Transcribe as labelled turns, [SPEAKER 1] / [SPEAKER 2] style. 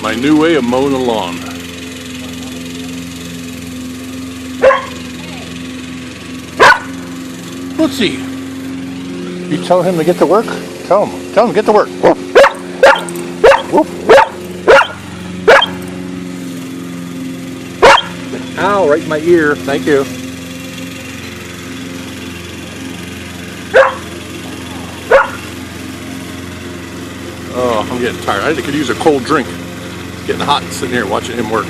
[SPEAKER 1] My new way of mowing the lawn. Let's see. You tell him to get to work? Tell him to get to work. Whoop. Whoop. Ow, right in my ear. Thank you. Oh, I'm getting tired. I could use a cold drink. It's getting hot sitting here watching him work.